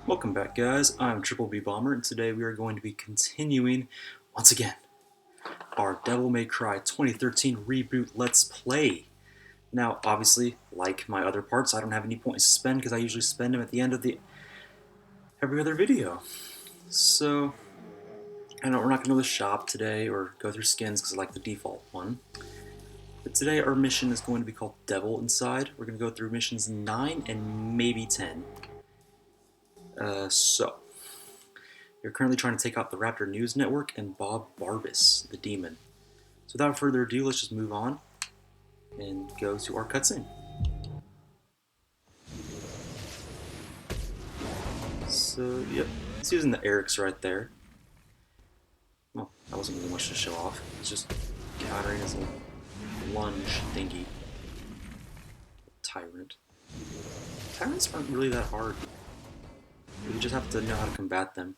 Welcome back, guys. I'm Triple B Bomber, and today we are going to be continuing, once again, our Devil May Cry 2013 reboot Let's Play. Now, obviously, like my other parts, I don't have any points to spend because I usually spend them at the end of every other video. So, I know we're not going to go to the shop today or go through skins because I like the default one. But today our mission is going to be called Devil Inside. We're going to go through missions 9 and maybe 10. You're currently trying to take out the Raptor News Network and Barbas, the demon. So without further ado, let's just move on and go to our cutscene. So, yep, he's using the Eric's right there. Well, that wasn't really much to show off. He's just countering his little lunge thingy. Tyrant. Tyrants aren't really that hard. You just have to know how to combat them.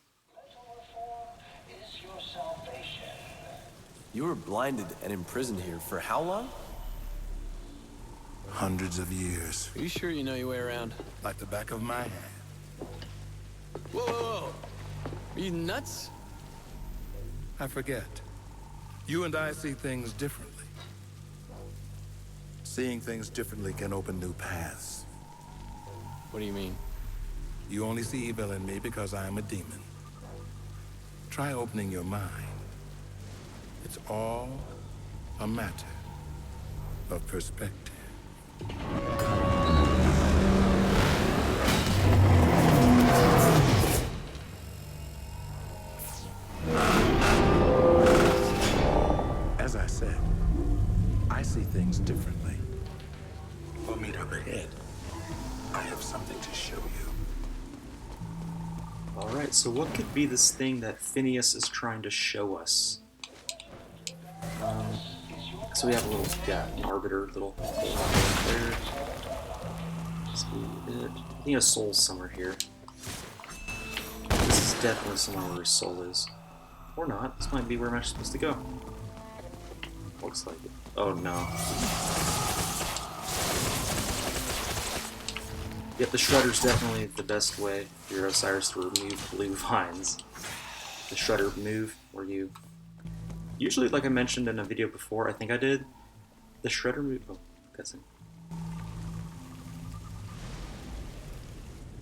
You were blinded and imprisoned here for how long? Hundreds of years. Are you sure you know your way around? Like the back of my hand. Whoa, whoa, whoa! Are you nuts? I forget. You and I see things differently. Seeing things differently can open new paths. What do you mean? You only see evil in me because I am a demon. Try opening your mind. It's all a matter of perspective. As I said, I see things differently. We'll meet up ahead. I have something to show you. Alright, so what could be this thing that Phineas is trying to show us? So we have a little, an arbiter, little there. Let's see it. I think a soul's somewhere here. This is definitely somewhere where his soul is. Or not. This might be where I'm actually supposed to go. Looks like it. Oh no. Yep, the Shredder's definitely the best way for your Osiris to remove blue vines. The Shredder move, where you... Usually, like I mentioned in a video before, I think I did, the Shredder move... Oh, that's it.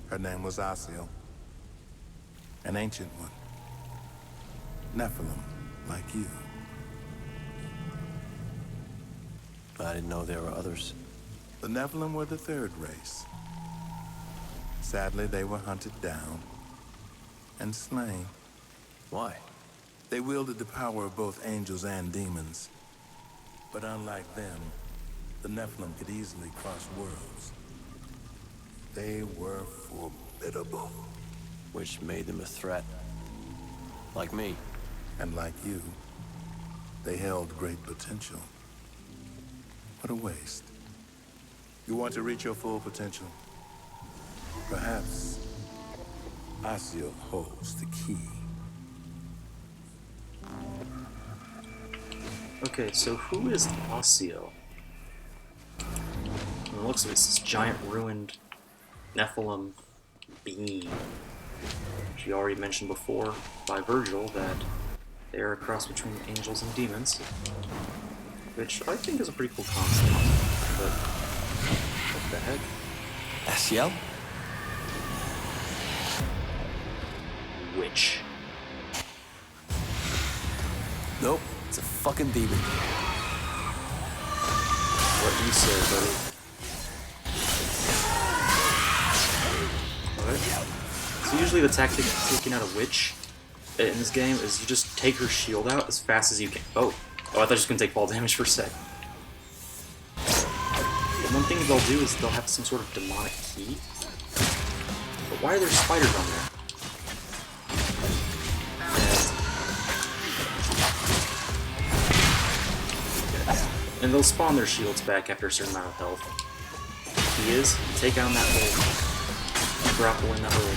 Her name was Asiel. An ancient one. Nephilim, like you. I didn't know there were others. The Nephilim were the third race. Sadly, they were hunted down and slain. Why? They wielded the power of both angels and demons. But unlike them, the Nephilim could easily cross worlds. They were formidable. Which made them a threat. Like me. And like you, they held great potential. What a waste. You want to reach your full potential? Perhaps Asiel holds the key. Okay, so who is Asiel? It looks like it's this giant ruined Nephilim being. She already mentioned before by Virgil that they are a cross between angels and demons, which I think is a pretty cool concept. But what the heck? Asiel? Witch. Nope, it's a fucking demon. What do you say, buddy? Alright. So usually the tactic of taking out a witch in this game is you just take her shield out as fast as you can. Oh, I thought she was going to take fall damage for a sec. And one thing they'll do is they'll have some sort of demonic key. But why are there spiders on there? And they'll spawn their shields back after a certain amount of health. Key is, take on that little grapple in that little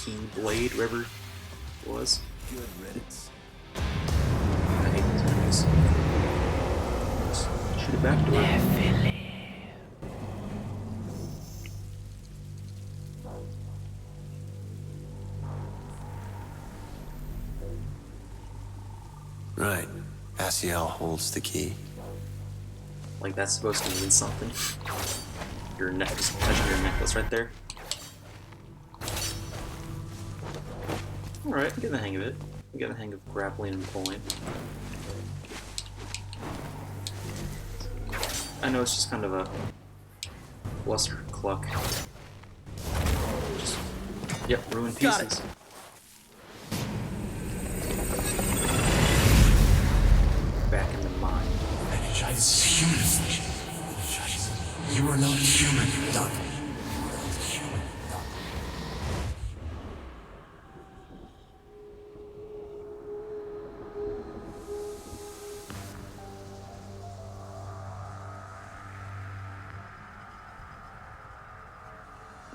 key blade, whatever it was. Good riddance. I hate these enemies. Just shoot it back to her. Right. Asiel holds the key. Like that's supposed to mean something. Your neck, just touching your necklace right there. Alright, get the hang of it. Get the hang of grappling and pulling. I know it's just kind of a bluster cluck. Just, yep, ruin pieces. Back in the mine. Energize human. You are not human, Doc.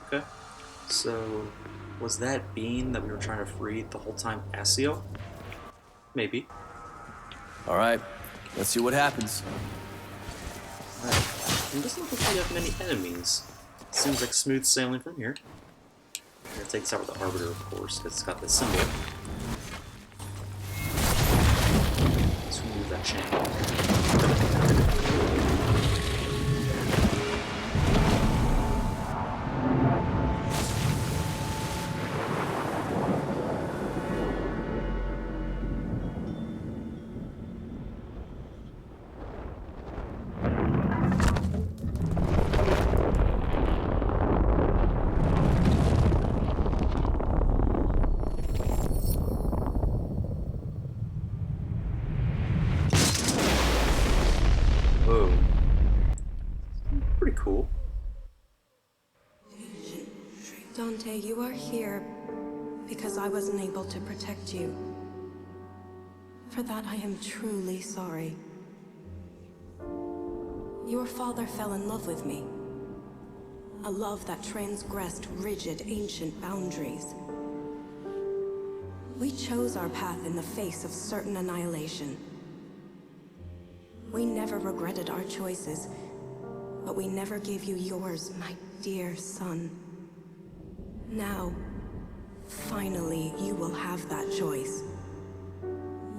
Okay. So, was that being that we were trying to free the whole time Asio? Maybe. All right. Let's see what happens. Alright. It doesn't look like we have many enemies. Seems like smooth sailing from here. I'm gonna take this out with the Arbiter, of course, because it's got this symbol. Let's remove that chain. Whoa. Pretty cool. Dante, you are here because I wasn't able to protect you. For that, I am truly sorry. Your father fell in love with me. A love that transgressed rigid, ancient boundaries. We chose our path in the face of certain annihilation. We never regretted our choices, but we never gave you yours, my dear son. Now, finally, you will have that choice.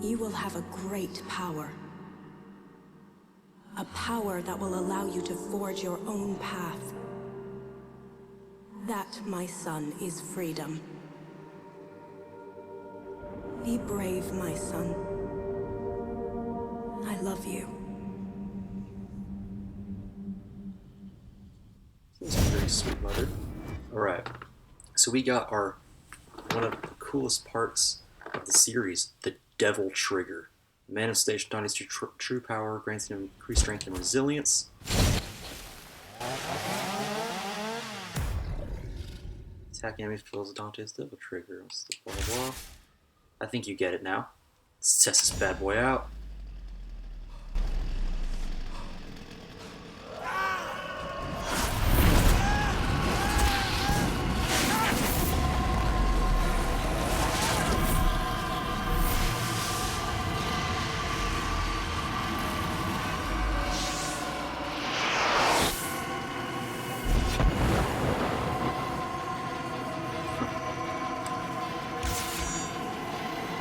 You will have a great power. A power that will allow you to forge your own path. That, my son, is freedom. Be brave, my son. I love you. This is very sweet, mother. Alright. So we got our one of the coolest parts of the series, the Devil Trigger. The manifestation Dante's true power grants him increased strength and resilience. Attacking enemy fills Dante's Devil Trigger. Blah, blah, blah. I think you get it now. Let's test this bad boy out.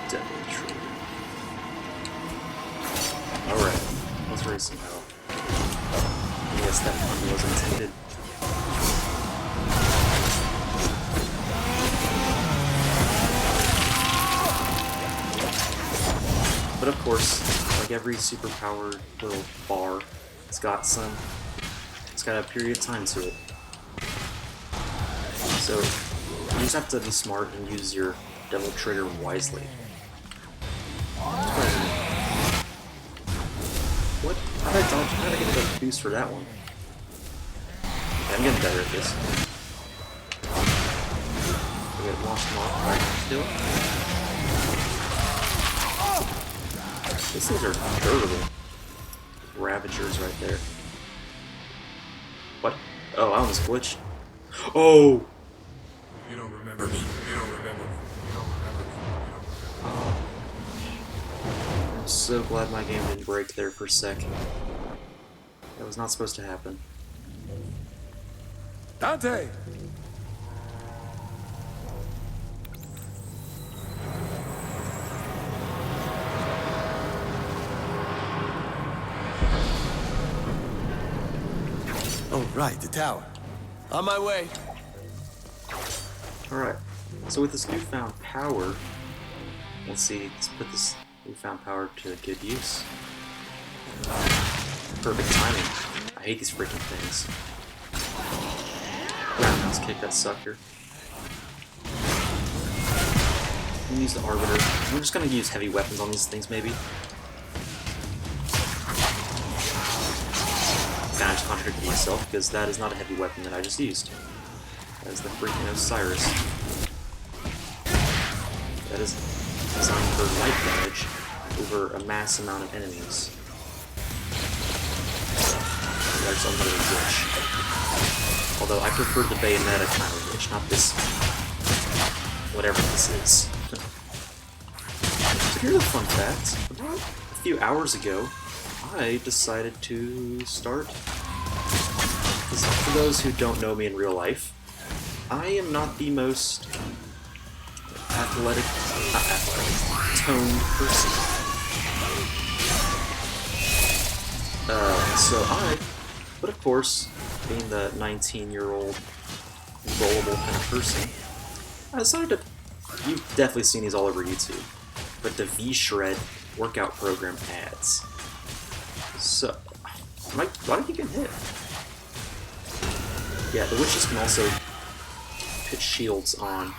Devil Trigger. Alright, let's raise some hell. Yes, that one was intended. But of course, like every superpowered little bar, it's got a period of time to it. So, you just have to be smart and use your Devil Trigger wisely. What? How did I get the boost for that one? Okay, I'm getting better at this. We get launched them off right still. These things are durable. Ravagers right there. What? Oh, I almost glitched. Oh! You don't remember me. You don't remember me. You don't remember me. You don't remember me. I'm so glad my game didn't break there for a sec. That was not supposed to happen. Dante! Oh, right, the tower. On my way. Alright, so with this newfound power, let's put this newfound power to good use. Perfect timing. I hate these freaking things. Roundhouse kick that sucker. I'm gonna use the Arbiter. I'm just gonna use heavy weapons on these things, maybe. Kinda just contradicted myself, because that is not a heavy weapon that I just used. That is the freaking Osiris. That is designed for light damage over a mass amount of enemies. There's something of a glitch. Although I prefer the Bayonetta kind of glitch, not this. Whatever this is. So here's a fun fact. About a few hours ago, I decided to start. For those who don't know me in real life, I am not the most toned person. But of course, being the 19-year-old rollable kind of person, I decided to, you've definitely seen these all over YouTube, but the V-Shred workout program ads. So, why do you get hit? Yeah, the witches can also put shields on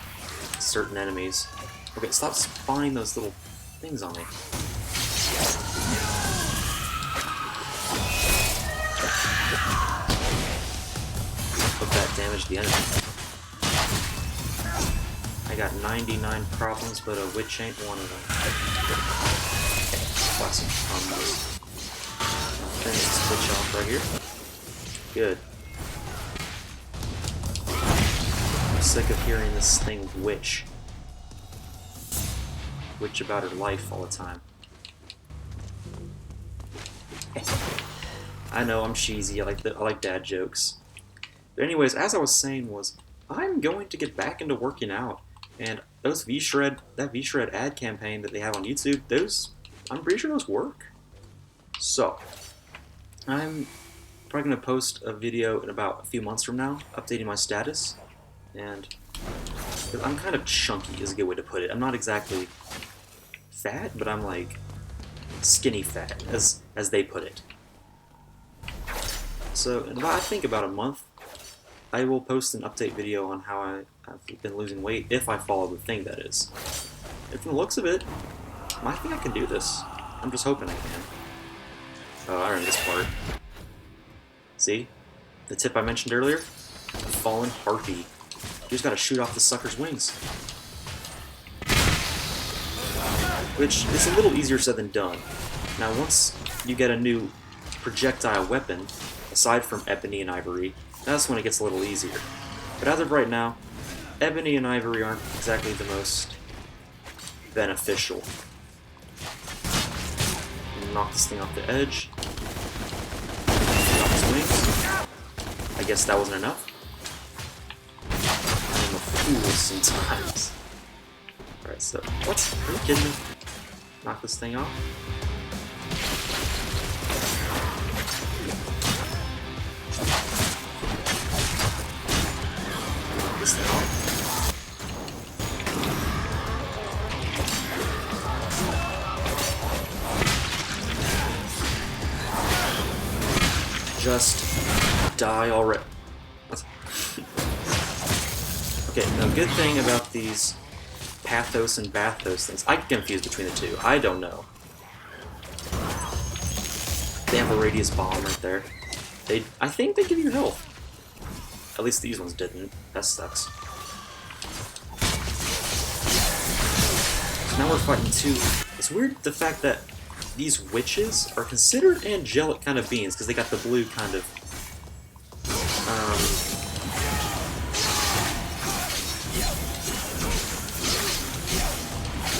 certain enemies. Okay, stop spawning those little things on me. Hope that damaged the enemy. I got 99 problems, but a witch ain't one of them. Classic combos. Turn this switch off right here. Good. I'm sick of hearing this thing witch. Witch about her life all the time. I know I'm cheesy. I like dad jokes. But anyways, as I was saying, I'm going to get back into working out, and those that V-Shred ad campaign that they have on YouTube, I'm pretty sure those work. So, I'm probably going to post a video in about a few months from now, updating my status, and I'm kind of chunky is a good way to put it. I'm not exactly fat, but I'm like skinny fat, as they put it. So in I think about a month, I will post an update video on how I've been losing weight, if I follow the thing, that is. And from the looks of it, I think I can do this. I'm just hoping I can. Oh, I remember this part. See? The tip I mentioned earlier? A fallen harpy. You just gotta shoot off the sucker's wings. Which is a little easier said than done. Now once you get a new projectile weapon, aside from ebony and ivory, that's when it gets a little easier. But as of right now, ebony and ivory aren't exactly the most beneficial. Knock this thing off the edge. Knock his wings. I guess that wasn't enough. I'm a fool sometimes. Alright, so, what? Are you kidding me? Knock this thing off. Knock this thing off. Just die already. Okay, now good thing about these Pathos and Bathos things, I get confused between the two. I don't know. They have a radius bomb right there. I think they give you health. At least these ones didn't. That sucks. So now we're fighting two. It's weird the fact that these witches are considered angelic kind of beings because they got the blue kind of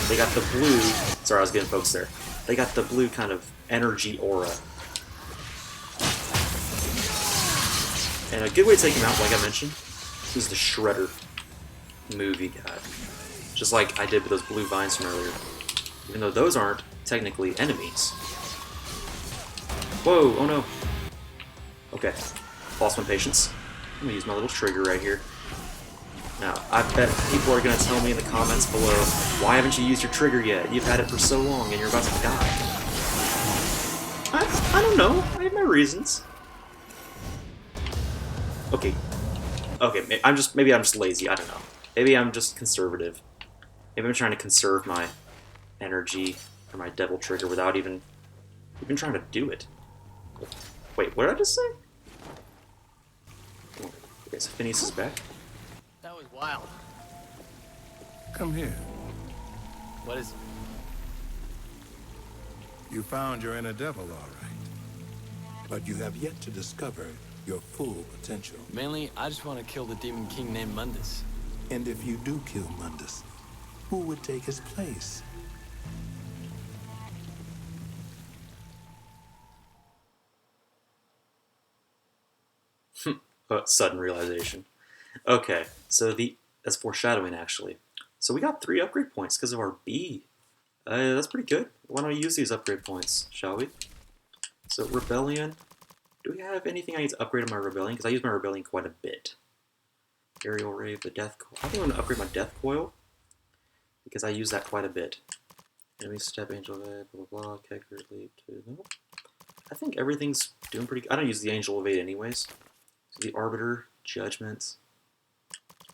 they got the blue. Sorry, I was getting focused there. They got the blue kind of energy aura. And a good way to take him out, like I mentioned, is the Shredder move he got. Just like I did with those blue vines from earlier. Even though those aren't technically enemies. Whoa, oh no. Okay. lost my patience. I'm gonna use my little trigger right here. Now, I bet people are gonna tell me in the comments below, why haven't you used your trigger yet? You've had it for so long and you're about to die. I don't know. I have my reasons. Okay. Okay, maybe I'm just lazy, I don't know. Maybe I'm just conservative. Maybe I'm trying to conserve my energy or my devil trigger without even trying to do it. Wait, what did I just say? Okay, so Phineas is back. That was wild. Come here. What is it? You found your inner devil, all right. But you have yet to discover your full potential. Mainly, I just want to kill the demon king named Mundus. And if you do kill Mundus, who would take his place? Sudden realization. Okay, so that's foreshadowing actually. So we got 3 upgrade points because of our B. That's pretty good. Why don't we use these upgrade points, shall we? So Rebellion. Do we have anything I need to upgrade on my Rebellion? Because I use my Rebellion quite a bit. Aerial Rave, the Death Coil. I think I'm going to upgrade my Death Coil. Because I use that quite a bit. Enemy Step, Angel of Aid, blah blah blah. Kegger, Leap, no. I think everything's doing pretty good. I don't use the Angel of Aid anyways. So the Arbiter, Judgment,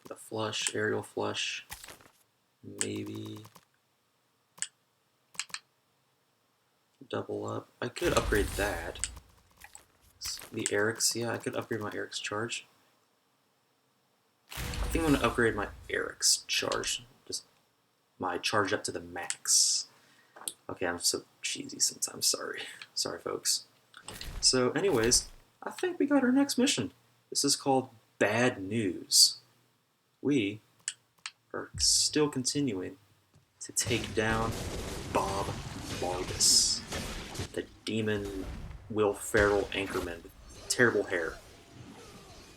the Flush, Aerial Flush, maybe double up. I could upgrade that. The Eric's, yeah, I could upgrade my Eric's charge. I think I'm going to upgrade my Eric's charge. Just my charge up to the max. Okay, I'm so cheesy sometimes, sorry. Sorry, folks. So, anyways, I think we got our next mission. This is called Bad News. We are still continuing to take down Barbas, the demon Will Ferrell anchorman with terrible hair.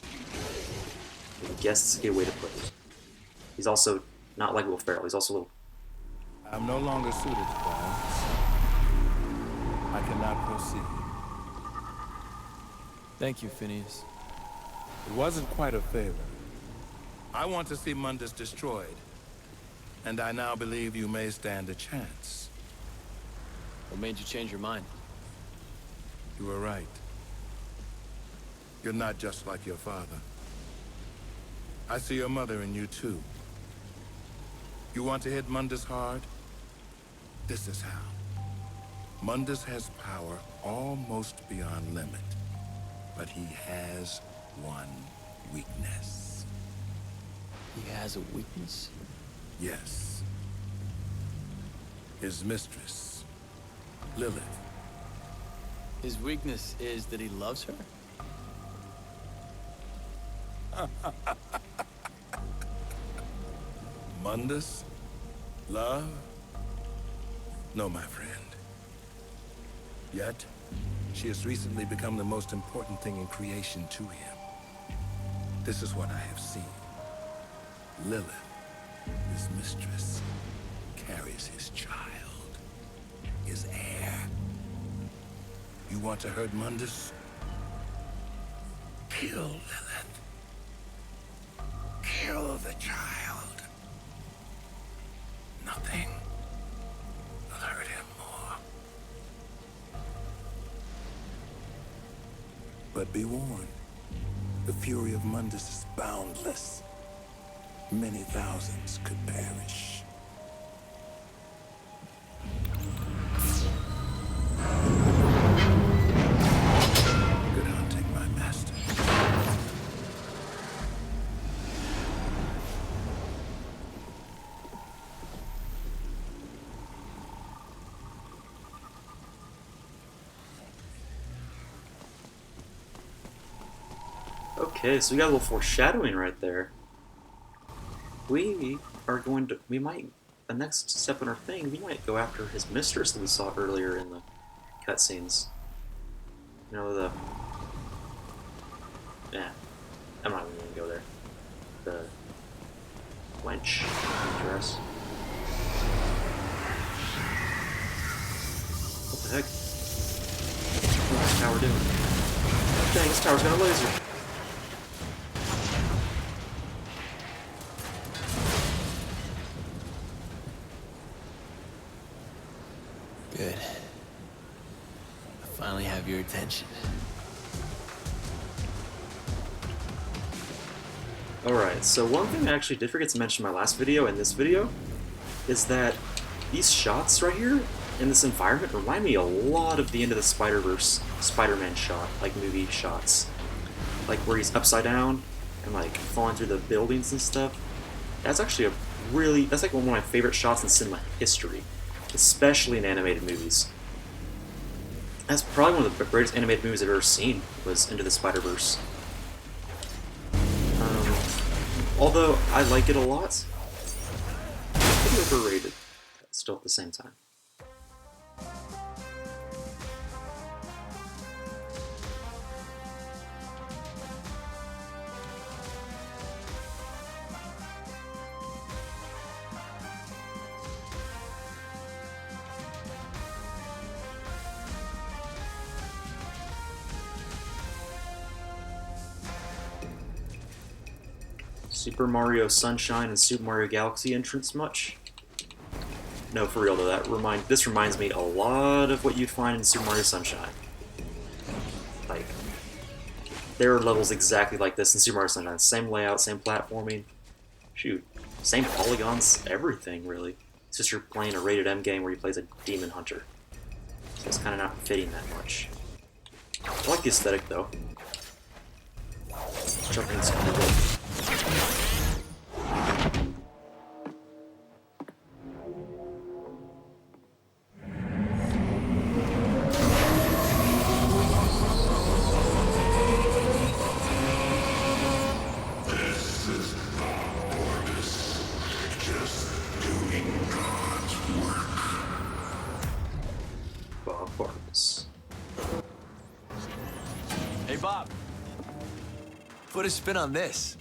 I guess it's a good way to put it. He's also not like Will Ferrell, he's also a little... I'm no longer suited to violence. I cannot proceed. Thank you, Phineas. It wasn't quite a favor. I want to see Mundus destroyed. And I now believe you may stand a chance. What made you change your mind? You were right. You're not just like your father. I see your mother in you, too. You want to hit Mundus hard? This is how. Mundus has power almost beyond limit. But he has one weakness. He has a weakness? Yes. His mistress, Lilith. His weakness is that he loves her? Mundus? Love? No, my friend. Yet, she has recently become the most important thing in creation to him. This is what I have seen. Lilith, his mistress, carries his child, his heir. You want to hurt Mundus? Kill Lilith. Kill the child. Nothing will hurt him more. But be warned, the fury of Mundus is boundless. Many thousands could perish. Good hunting, my master. Okay, so we got a little foreshadowing right there. We are going to, the next step in our thing, we might go after his mistress that we saw earlier in the cutscenes. You know, yeah, I'm not even gonna go there. The wench dress. What the heck? What's this tower doing? Dang, this tower's got a laser. have your attention. Alright, so one thing I actually did forget to mention in my last video and this video is that these shots right here in this environment remind me a lot of the end of the Spider-Verse Spider-Man shot, like movie shots. Like where he's upside down and like falling through the buildings and stuff. That's actually that's like one of my favorite shots in cinema history, especially in animated movies. That's probably one of the greatest animated movies I've ever seen, was Into the Spider-Verse. Although I like it a lot, pretty overrated still at the same time. Super Mario Sunshine and Super Mario Galaxy entrance much? No, for real though, this reminds me a lot of what you'd find in Super Mario Sunshine. Like, there are levels exactly like this in Super Mario Sunshine. Same layout, same platforming. Shoot, same polygons, everything really. It's just you're playing a rated M game where you play as a demon hunter. So it's kind of not fitting that much. I like the aesthetic though. Jumping's kind of good. Barbas. Hey, Bob. Put a spin on this.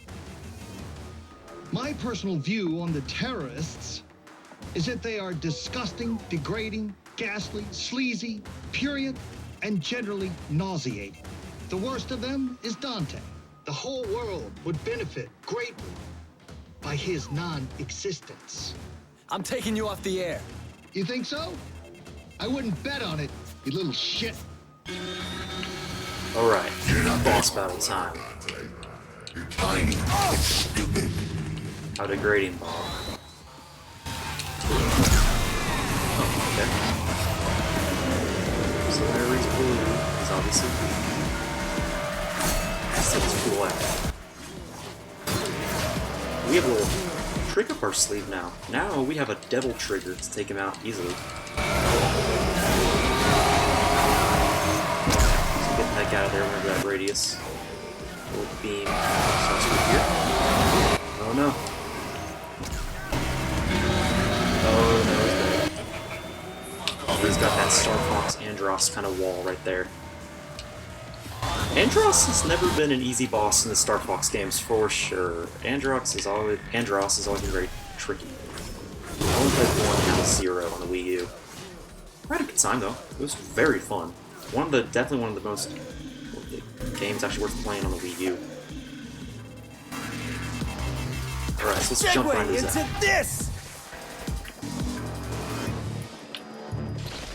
My personal view on the terrorists is that they are disgusting, degrading, ghastly, sleazy, purient, and generally nauseating. The worst of them is Dante. The whole world would benefit greatly by his non-existence. I'm taking you off the air. You think so? I wouldn't bet on it, you little shit. Alright, boss battle time. How degrading, Bob. Oh, okay. So whenever he's blue, he's obviously weak. So it's cool out. We have a little trick up our sleeve now. Now we have a devil trigger to take him out easily. So get the heck out of there, remember that radius. Little beam starts with here. Oh no. Oh no, he's dead. Oh, he's got that Star Fox Andross kind of wall right there. Andross has never been an easy boss in the Star Fox games for sure. Andross has always been very tricky. I only played 1 and now 0 on the Wii U. I had a good time though. It was very fun. Definitely one of the most games actually worth playing on the Wii U. Alright, so let's jump right into that. this!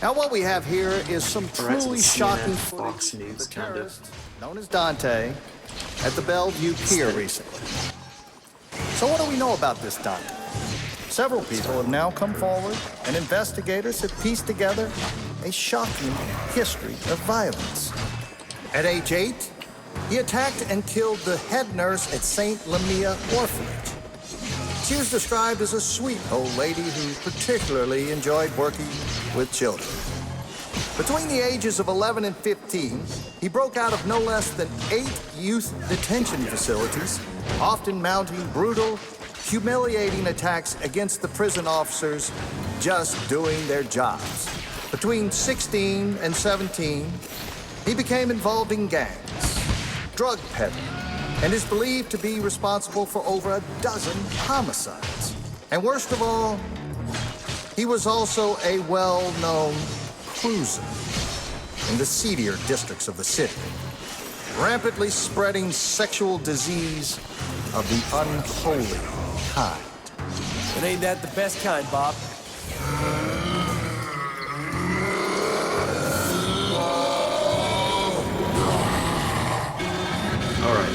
Now what we have here is some Alright, so truly the shocking CNN Fox footage News of the kind of. terrorist, known as Dante, at the Bellevue Pier recently. So what do we know about this Dante? Several people have now come forward, and investigators have pieced together a shocking history of violence. At age 8, he attacked and killed the head nurse at St. Lamia Orphanage. She was described as a sweet old lady who particularly enjoyed working with children. Between the ages of 11 and 15, he broke out of no less than 8 youth detention facilities, often mounting brutal, humiliating attacks against the prison officers just doing their jobs. Between 16 and 17, he became involved in gangs, drug peddling, and is believed to be responsible for over a dozen homicides. And worst of all, he was also a well-known cruiser in the seedier districts of the city, rampantly spreading sexual disease of the unholy kind. But ain't that the best kind, Bob?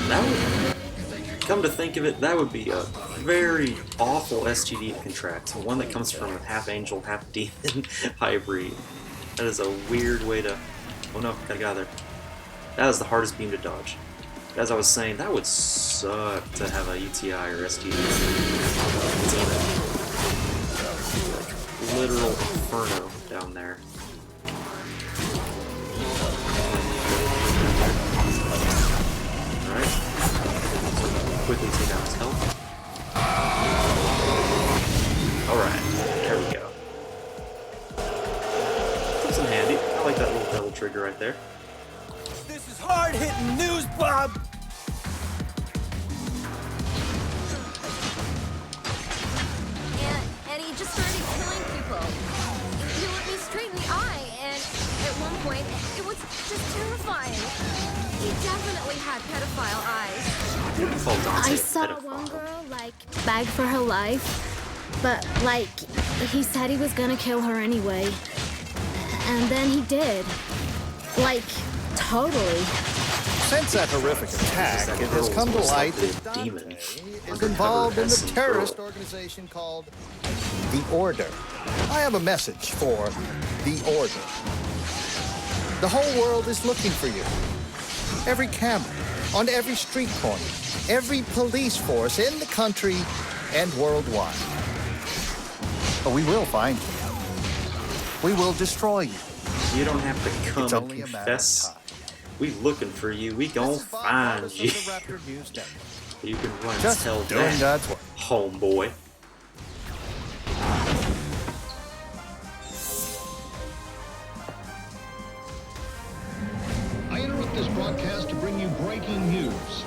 That would, come to think of it, that would be a very awful STD to contract. One that comes from a half angel, half demon hybrid. That is a weird way to... Oh no, gotta get out of there. That is the hardest beam to dodge. As I was saying, that would suck to have a UTI or STD. Like, literal inferno down there. Alright. Quickly take out his health. Alright, there we go. Comes in handy. I like that little double trigger right there. This is hard-hitting news, Bob! And he just started killing people. He looked me straight in the eye, and at one point, it was just terrifying. He definitely had pedophile eyes. Beautiful Dante, I saw pedophile. one girl, like, beg for her life, but, like, he said he was gonna kill her anyway. And then he did. Like, totally. Since that horrific attack, it has come to light that Dante is involved in the terrorist organization called The Order. I have a message for The Order. The whole world is looking for you. Every camera, on every street corner, every police force in the country and worldwide. But we will find you. We will destroy you. You don't have to come It's and only a matter of confess. time. We looking for you. We gon' This is Bob find Barbas you. of the Raptor News Network. You can run Just tell doing that, God's work. homeboy. I interrupt this broadcast to bring you breaking news.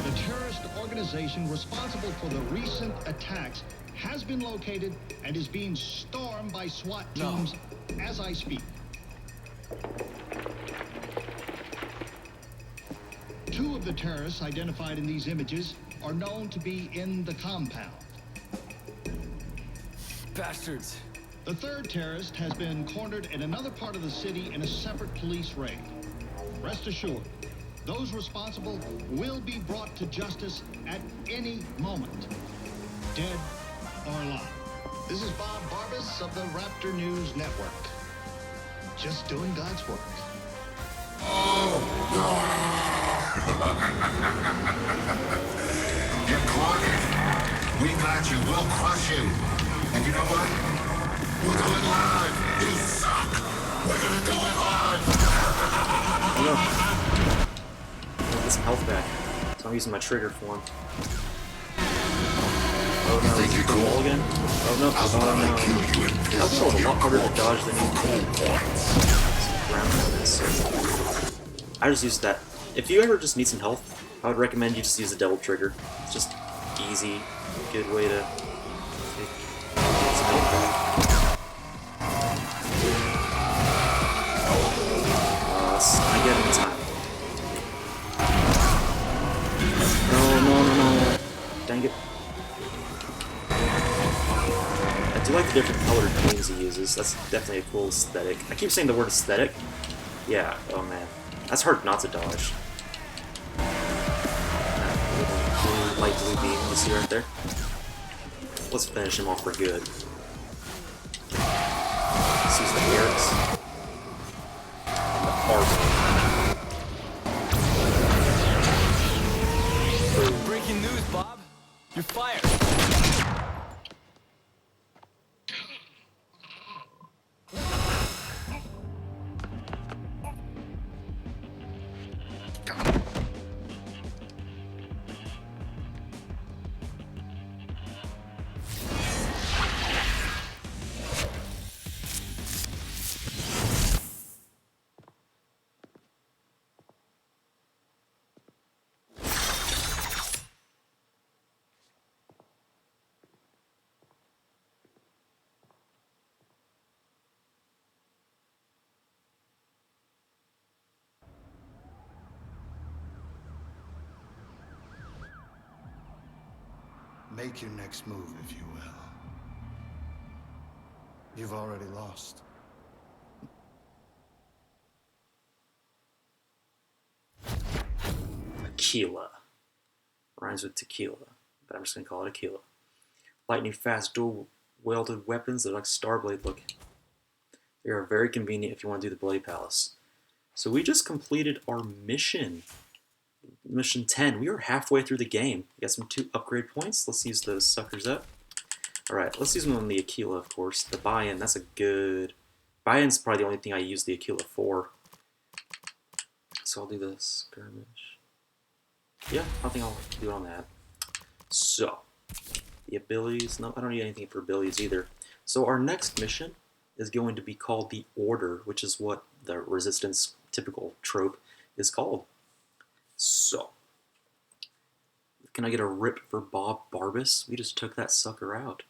The terrorist organization responsible for the recent attacks has been located and is being stormed by SWAT teams as I speak. Two of the terrorists identified in these images are known to be in the compound. Bastards. The third terrorist has been cornered in another part of the city in a separate police raid. Rest assured, those responsible will be brought to justice at any moment, dead or alive. This is Bob Barbas of the Raptor News Network. Just doing God's work. You're cornered. We got you. We'll crush you. And you know what? We'll do it live. You suck. We're gonna do it live. Oh no. Get some health back. So I'm using my trigger form. Oh no, Think you're cool? again? Oh no, How's about I kill oh you and no. piss That on was a your lot harder to cool dodge than you think. Ground on this. I just used that. If you ever just need some health, I would recommend you just use the double trigger. It's just easy, good way to get some health back. I get it in time. No. Dang it. I do like the different colored beams he uses. That's definitely a cool aesthetic. I keep saying the word aesthetic. Yeah, oh man. That's hard not to dodge. That light blue beam you see right there. Let's finish him off for good. Let's use the Barracks. And the Barbas. Breaking news, Bob. You're fired. Make your next move, if you will. You've already lost. Aquila. Rhymes with tequila, but I'm just going to call it Aquila. Lightning fast dual-wielded weapons that are like Starblade looking. They are very convenient if you want to do the Bloody Palace. So we just completed our mission. Mission 10. We are halfway through the game. We got some 2 upgrade points. Let's use those suckers up. Alright, let's use them on the Aquila, of course. The buy-in, that's a good... Buy-in's probably the only thing I use the Aquila for. So I'll do this. Skirmish. Yeah, I think I'll do it on that. So, the abilities. No, I don't need anything for abilities either. So our next mission is going to be called the Order, which is what the Resistance typical trope is called. So, can I get a rip for Barbas? We just took that sucker out.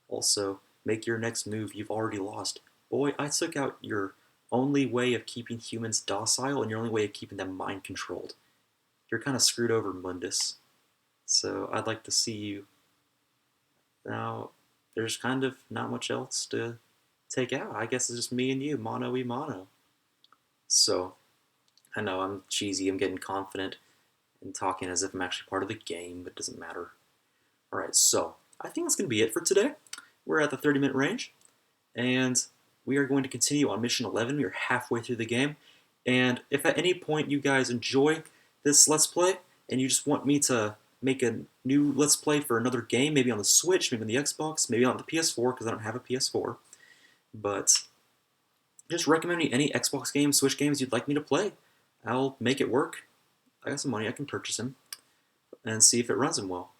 Also, make your next move. You've already lost. Boy, I took out your only way of keeping humans docile and your only way of keeping them mind-controlled. You're kind of screwed over, Mundus. So I'd like to see you. Now, there's kind of not much else to take out. I guess it's just me and you, mano-y-mano. So, I know I'm cheesy, I'm getting confident and talking as if I'm actually part of the game, but it doesn't matter. Alright, so, I think that's going to be it for today. We're at the 30-minute range, and we are going to continue on Mission 11. We are halfway through the game, and if at any point you guys enjoy this Let's Play, and you just want me to make a new Let's Play for another game, maybe on the Switch, maybe on the Xbox, maybe on the PS4, because I don't have a PS4, but just recommend me any Xbox games, Switch games you'd like me to play. I'll make it work. I got some money, I can purchase them, and see if it runs them well.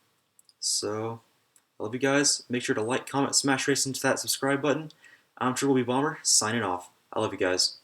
So, I love you guys. Make sure to like, comment, smash race into that subscribe button. I'm Triple B Bomber, signing off. I love you guys.